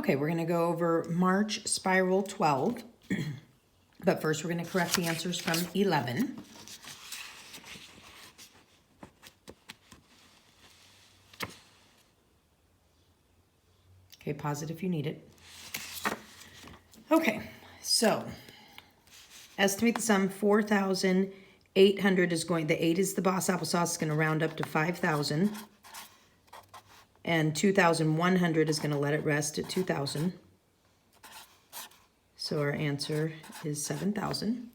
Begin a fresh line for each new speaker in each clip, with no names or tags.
Okay, we're gonna go over March Spiral 12. But first we're gonna correct the answers from 11. Okay, pause it if you need it. Okay, so estimate the sum 4,800 is going, the 8 is the boss applesauce, is gonna round up to 5,000. And 2,100 is gonna let it rest at 2,000. So our answer is 7,000.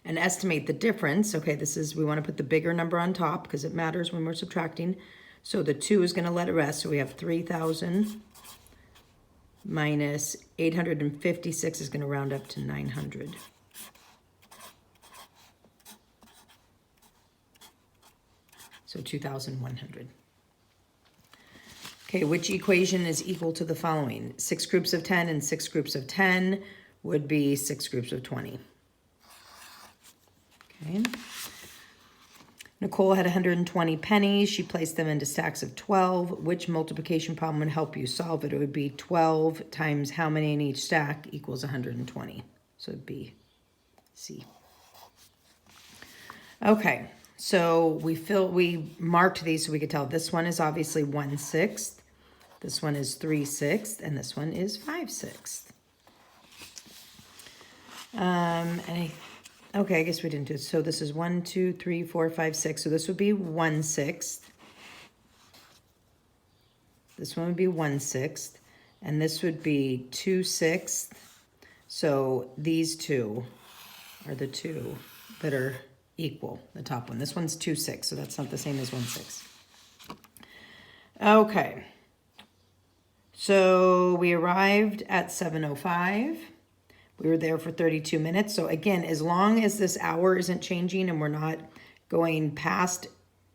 And estimate the difference. Okay, this is, we wanna put the bigger number on top because it matters when we're subtracting. So the 2 is gonna let it rest. So we have 3,000 minus 856 is gonna round up to 900. So 2,100. Okay, which equation is equal to the following? 6 groups of 10 and 6 groups of 10 would be 6 groups of 20. Okay. Nicole had 120 pennies. She placed them into stacks of 12. Which multiplication problem would help you solve it? It would be 12 times how many in each stack equals 120. So it'd be C. Okay, so we marked these so we could tell this one is obviously 1/6. This one is 3/6, and this one is 5/6. Okay, I guess we didn't do it. So this is 1, 2, 3, 4, 5, 6. So this would be 1/6. This one would be 1/6, and this would be 2/6. So these two are the two that are equal, the top one. This one's 2/6, so that's not the same as 1/6. Okay. So we arrived at 7:05. We were there for 32 minutes. So again, as long as this hour isn't changing and we're not going past,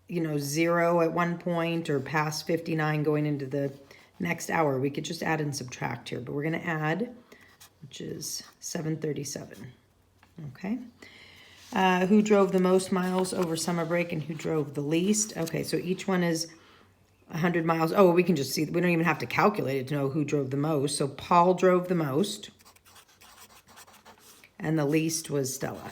0 at one point or past 59 going into the next hour, we could just add and subtract here. But we're going to add, which is 7:37. Okay. Who drove the most miles over summer break and who drove the least? Okay, so each one is 100 miles. Oh, we can just see. We don't even have to calculate it to know who drove the most. So Paul drove the most. And the least was Stella.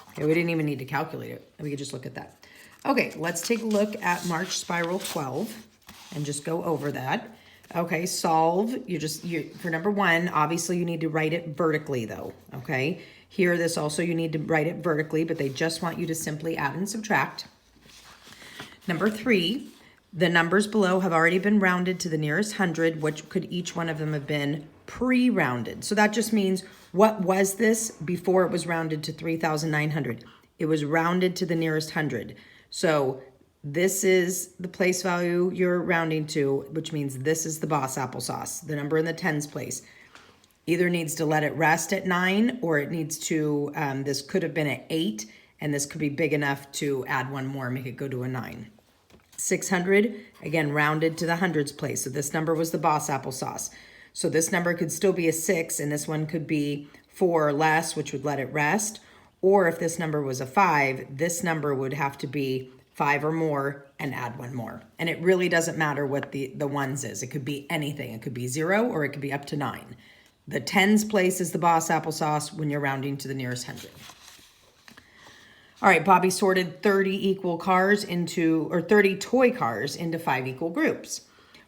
Okay, we didn't even need to calculate it. We could just look at that. Okay, let's take a look at March Spiral 12 and just go over that. Okay, solve. For number 1, obviously you need to write it vertically though, okay? Here, this also you need to write it vertically, but they just want you to simply add and subtract. Number 3, the numbers below have already been rounded to the nearest 100, which could each one of them have been pre-rounded. So that just means, what was this before it was rounded to 3,900? It was rounded to the nearest 100. So this is the place value you're rounding to, which means this is the boss applesauce, the number in the tens place. Either needs to let it rest at 9, or it needs to, this could have been at 8, and this could be big enough to add one more, make it go to a 9. 600, again, rounded to the hundreds place. So this number was the boss applesauce. So this number could still be a 6, and this one could be 4 or less, which would let it rest. Or if this number was a 5, this number would have to be 5 or more and add one more. And it really doesn't matter what the ones is. It could be anything. It could be 0 or it could be up to 9. The tens place is the boss applesauce when you're rounding to the nearest 100. All right, Bobby sorted 30 toy cars into 5 equal groups.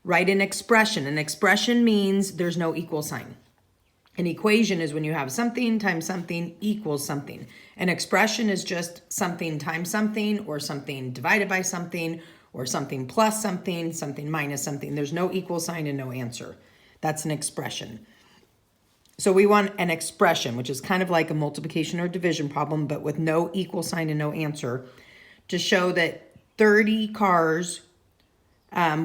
Write an expression. An expression means there's no equal sign. An equation is when you have something times something equals something. An expression is just something times something, or something divided by something, or something plus something, something minus something. There's no equal sign and no answer. That's an expression. So we want an expression, which is kind of like a multiplication or division problem, but with no equal sign and no answer, to show that 30 cars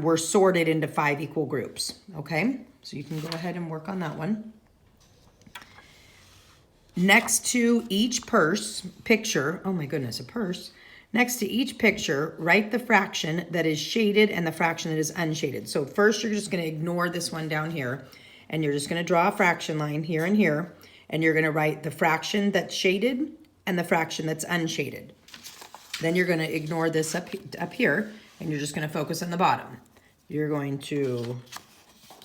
were sorted into 5 equal groups, okay? So you can go ahead and work on that one. Next to each picture, oh my goodness, a purse. Next to each picture, write the fraction that is shaded and the fraction that is unshaded. So first you're just gonna ignore this one down here, and you're just gonna draw a fraction line here and here, and you're gonna write the fraction that's shaded and the fraction that's unshaded. Then you're gonna ignore this up here, and you're just gonna focus on the bottom. You're going to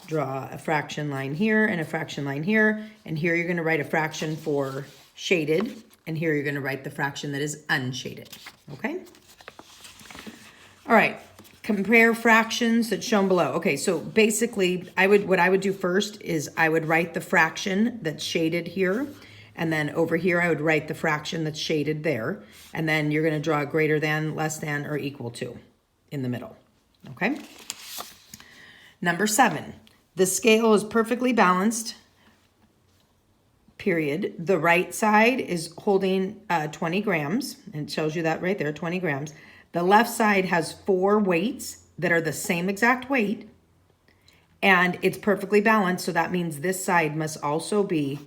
draw a fraction line here and a fraction line here. And here you're gonna write a fraction for shaded, and here you're gonna write the fraction that is unshaded, okay? All right, compare fractions that's shown below. Okay, so basically, what I would do first is I would write the fraction that's shaded here, and then over here I would write the fraction that's shaded there, and then you're gonna draw greater than, less than, or equal to in the middle, okay? Number 7, the scale is perfectly balanced, period. The right side is holding 20 grams, and it tells you that right there, 20 grams. The left side has 4 weights that are the same exact weight, and it's perfectly balanced, so that means this side must also be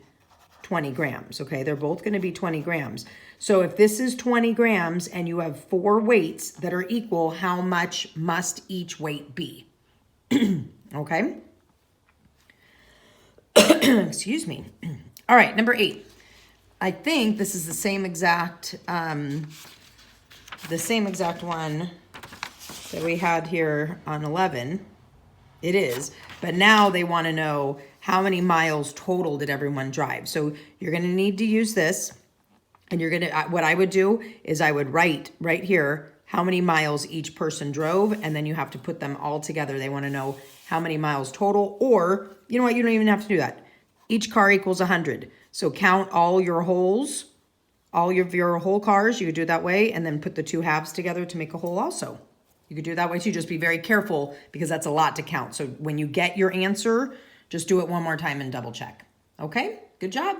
20 grams, okay? They're both gonna be 20 grams. So if this is 20 grams and you have 4 weights that are equal, how much must each weight be? Okay? Excuse me. All right, number 8. I think this is the same exact one that we had here on 11. It is, but now they want to know how many miles total did everyone drive. So you're going to need to use this, and you're going to, what I would do is I would write right here how many miles each person drove, and then you have to put them all together. They want to know how many miles total, or you know what, you don't even have to do that. Each car equals 100. So count all your holes, all of your whole cars. You could do it that way, and then put the 2 halves together to make a whole also. You could do it that way too. Just be very careful because that's a lot to count. So when you get your answer, just do it one more time and double check. Okay, good job.